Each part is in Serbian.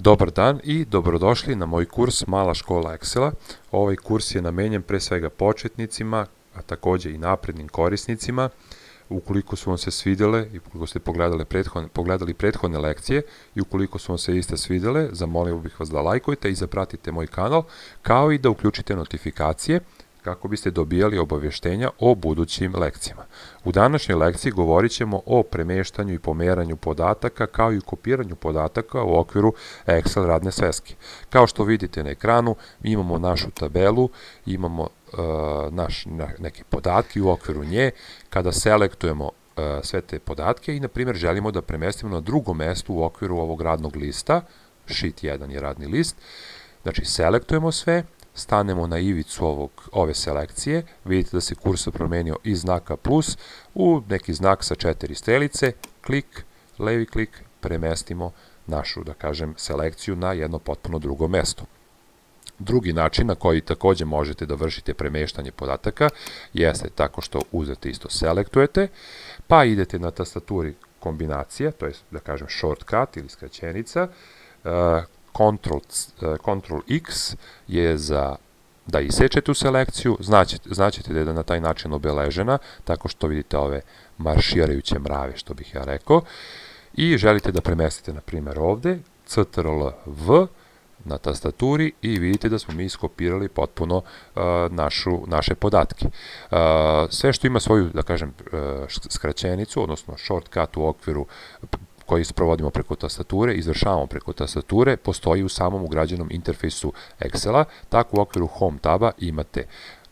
Dobar dan i dobrodošli na moj kurs Mala škola Excela. Ovaj kurs je namenjen pre svega početnicima, a takođe i naprednim korisnicima. Ukoliko su vam se svidele i ukoliko ste pogledali prethodne lekcije i ukoliko su vam se iste svidele, zamolio bih vas da lajkujete i zapratite moj kanal, kao i da uključite notifikacije kako biste dobijali obavještenja o budućim lekcijama. U današnjoj lekciji govorit ćemo o premeštanju i pomeranju podataka kao i kopiranju podataka u okviru Excel radne sveske. Kao što vidite na ekranu, imamo našu tabelu, imamo neke podatke u okviru nje. Kada selektujemo sve te podatke i, na primjer, želimo da premestimo na drugo mesto u okviru ovog radnog lista, Sheet 1 je radni list, znači selektujemo sve, stanemo na ivicu ove selekcije, vidite da se kursor promenio iz znaka plus u neki znak sa 4 strelice, klik, levi klik, premestimo našu, da kažem, selekciju na jedno potpuno drugo mesto. Drugi način na koji takođe možete da vršite premeštanje podataka jeste tako što uzete isto selektujete, pa idete na tastaturi kombinacije, to je, da kažem, shortcut ili skraćenica, Ctrl X je za da isečete tu selekciju, znaćete da je na taj način obeležena, tako što vidite ove marširajuće mrave, što bih ja rekao, i želite da premestite, na primjer, ovde, Ctrl V na tastaturi i vidite da smo mi iskopirali potpuno naše podatke. Sve što ima svoju, da kažem, skraćenicu, odnosno shortcut u okviru koji sprovodimo preko tastature, izvršavamo preko tastature, postoji u samom ugrađenom interfejsu Excela. Tako u okviru Home taba imate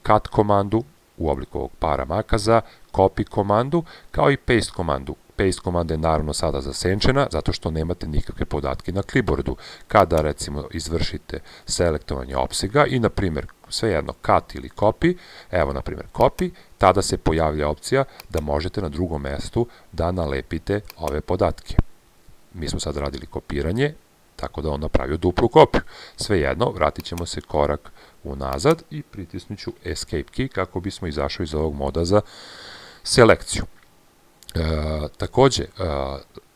Cut komandu u obliku ovog para makaza, Copy komandu, kao i Paste komandu. Paste komanda je naravno sada zasenčena, zato što nemate nikakve podatke na clipboardu. Kada, recimo, izvršite selektovanje opsega i, na primjer, svejedno Cut ili Copy, evo, na primjer, Copy, tada se pojavlja opcija da možete na drugom mestu da nalepite ove podatke. Mi smo sad radili kopiranje, tako da on napravio duplu kopiju. Svejedno, vratit ćemo se korak unazad i pritisnut ću Escape key kako bismo izašli iz ovog moda za selekciju. Takođe,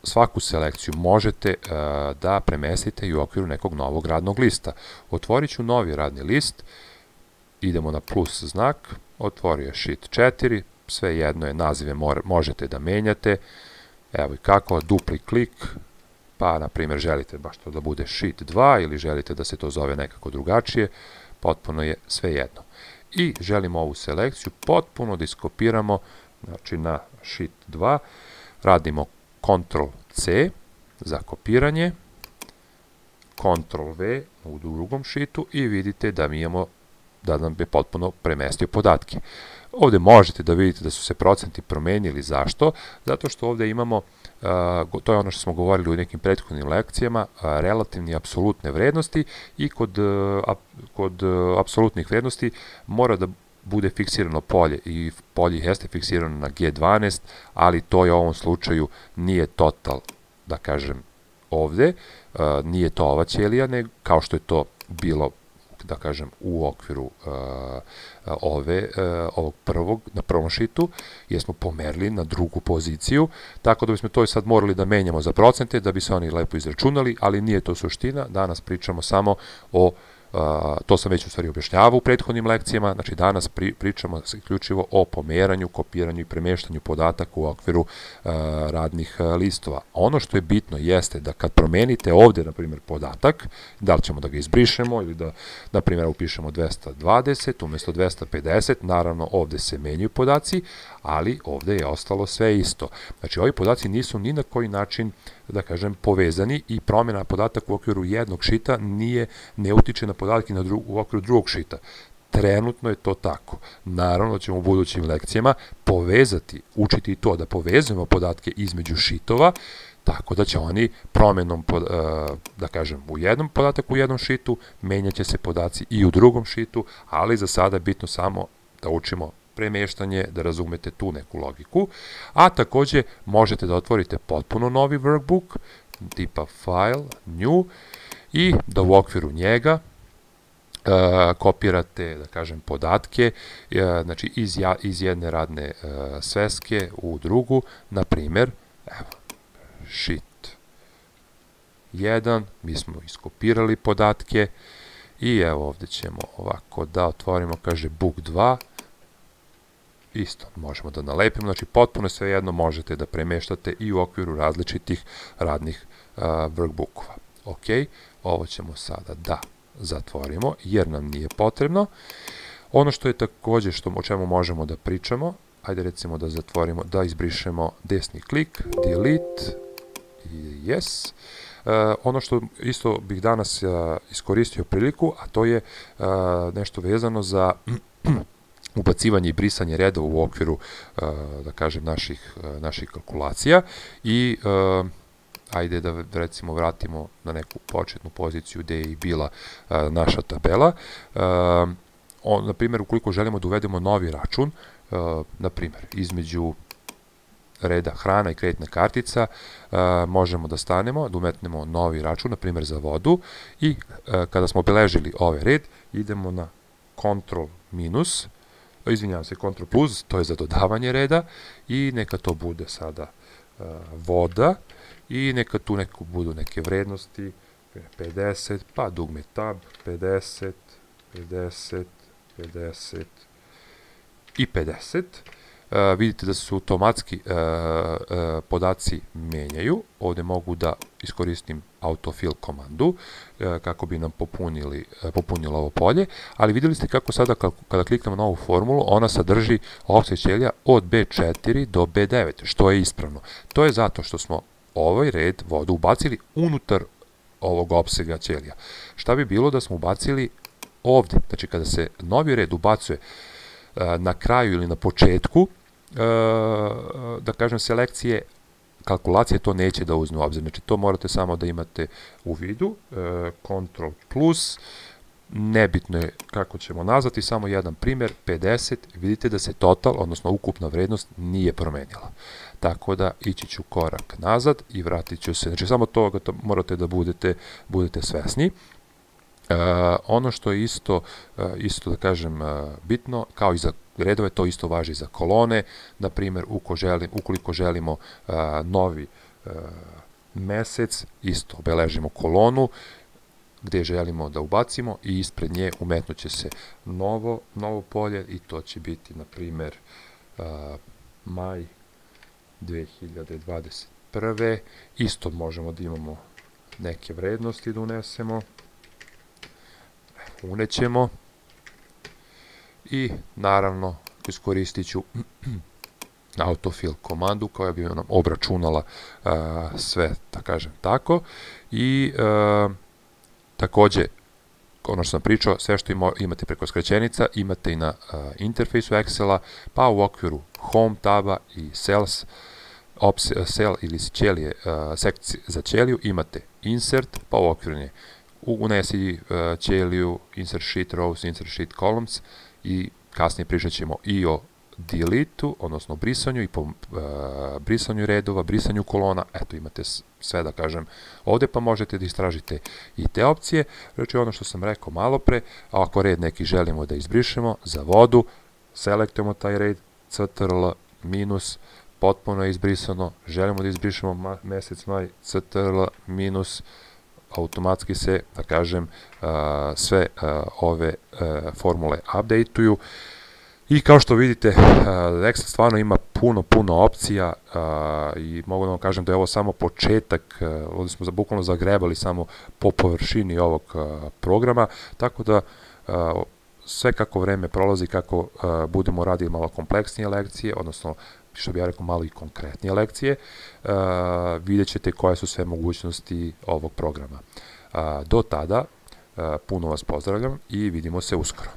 svaku selekciju možete da premestite i u okviru nekog novog radnog lista. Otvorit ću novi radni list, idemo na plus znak, otvorio je Sheet 4, svejedno je, nazive možete da menjate, evo i kako, dupli klik, pa, na primjer, želite baš to da bude Sheet 2 ili želite da se to zove nekako drugačije, potpuno je svejedno. I želimo ovu selekciju potpuno da iskopiramo, znači na Sheet 2, radimo Ctrl C za kopiranje, Ctrl V u drugom sheetu i vidite da da nam je potpuno premestio podatke. Ovde možete da vidite da su se procenti promenili. Zašto? Zato što ovde imamo, to je ono što smo govorili u nekim prethodnim lekcijama, relativne i apsolutne vrednosti i kod apsolutnih vrednosti mora da bude fiksirano polje i polje jeste fiksirano na G12, ali to je u ovom slučaju nije total, da kažem, ovde, nije to ova ćelija, kao što je to bilo, da kažem, u okviru ovog na prvom šitu, jer smo pomerili na drugu poziciju, tako da bismo to sad morali da menjamo za procente, da bi se oni lepo izračunali, ali nije to suština, danas pričamo samo o to sam već u stvari objašnjavao u prethodnim lekcijama, znači danas pričamo isključivo o pomeranju, kopiranju i premeštanju podataka u okviru radnih listova. Ono što je bitno jeste da kad promenite ovde, na primjer, podatak, da li ćemo da ga izbrišemo ili da, na primjer, upišemo 220 umesto 250, naravno ovde se menjaju podaci, ali ovde je ostalo sve isto. Znači, ovi podaci nisu ni na koji način, da kažem, povezani i promjena podataka u okviru jednog šita ne utiče na podatke u okviru drugog šita. Trenutno je to tako. Naravno ćemo u budućim lekcijama učiti to da povezujemo podatke između šitova, tako da će oni promjenom, da kažem, u jednom podatku u jednom šitu, menjat će se podaci i u drugom šitu, ali za sada je bitno samo da učimo premeštanje, da razumete tu neku logiku, a takođe možete da otvorite potpuno novi workbook, tipa File, New, i da u okviru njega kopirate, da kažem, podatke, znači iz jedne radne sveske u drugu, na primjer, evo, Sheet 1, mi smo iskopirali podatke i evo ovdje ćemo ovako da otvorimo, kaže book 2, isto možemo da nalepimo, znači potpuno svejedno možete da premeštate i u okviru različitih radnih workbookova. Ok, ovo ćemo sada da zatvorimo jer nam nije potrebno. Ono što je također o čemu možemo da pričamo, ajde recimo da zatvorimo, da izbrišemo desni klik, delete i yes. Ono što isto bih danas iskoristio priliku, a to je nešto vezano za ubacivanje i brisanje redova u okviru, da kažem, naših kalkulacija i ajde da recimo vratimo na neku početnu poziciju gdje je i bila naša tabela. Na primjer, ukoliko želimo da uvedemo novi račun, na primjer, između reda hrana i kreditna kartica, možemo da stanemo, da umetnemo novi račun, na primjer za vodu, i kada smo obeležili ovaj red, idemo na Ctrl minus, izvinjavam se, Ctrl plus, to je za dodavanje reda, i neka to bude sada voda, i neka tu budu neke vrednosti, 50, pa dugme tab, 50, 50, 50 i 50. Vidite da se automatski podaci menjaju. Ovdje mogu da iskoristim autofill komandu kako bi nam popunilo ovo polje, ali vidjeli ste kako sada kada kliknemo na ovu formulu, ona sadrži offset ćelija od B4 do B9, što je ispravno. To je zato što smo ovaj red vodu ubacili unutar ovog opsega ćelija. Šta bi bilo da smo ubacili ovdje? Znači kada se novi red ubacuje na kraju ili na početku, da kažem, selekcije, kalkulacije to neće da uzme u obzir. Znači to morate samo da imate u vidu. Ctrl plus, nebitno je kako ćemo nazvati, samo jedan primjer, 50, vidite da se total, odnosno ukupna vrednost nije promenila. Tako da ići ću korak nazad i vratit ću se, znači samo toga morate da budete svesni. Ono što je isto da kažem bitno, kao i za redove, to isto važi za kolone. Na primjer, ukoliko želimo novi mesec, isto obeležimo kolonu gdje želimo da ubacimo i ispred nje umetnuće se novo polje i to će biti, na primjer, maj 2021. Isto možemo da imamo neke vrednosti da unesemo. Unećemo i naravno iskoristit ću autofill komandu koja bi nam obračunala sve, da kažem tako, i također ono što sam pričao, sve što imate preko skraćenica imate i na interfejsu Excela, pa u okviru Home taba i Cells, Cell ili ćelije, sekcije za ćeliju imate Insert, pa u okviru nje unesi ćeliju, Insert Sheet Rows, Insert Sheet Columns, i kasnije pričat ćemo i o delete-u, odnosno brisanju, i po brisanju redova, brisanju kolona. Eto, imate sve, da kažem, ovdje, pa možete da istražite i te opcije. Znači ono što sam rekao malo pre, ako red neki želimo da izbrišemo, za vodu selektujemo taj red, CTRL minus, potpuno je izbrisano, želimo da izbrišemo mesec maj, CTRL minus, automatski se, da kažem, sve ove formule updateuju. I kao što vidite, Excel stvarno ima puno opcija i mogu da vam kažem da je ovo samo početak, ovdje smo bukvalno zagrebali samo po površini ovog programa, tako da sve kako vreme prolazi, kako budemo radili malo kompleksnije lekcije, odnosno, što bi ja rekao, malo i konkretnije lekcije, vidjet ćete koje su sve mogućnosti ovog programa. Do tada, puno vas pozdravljam i vidimo se uskoro.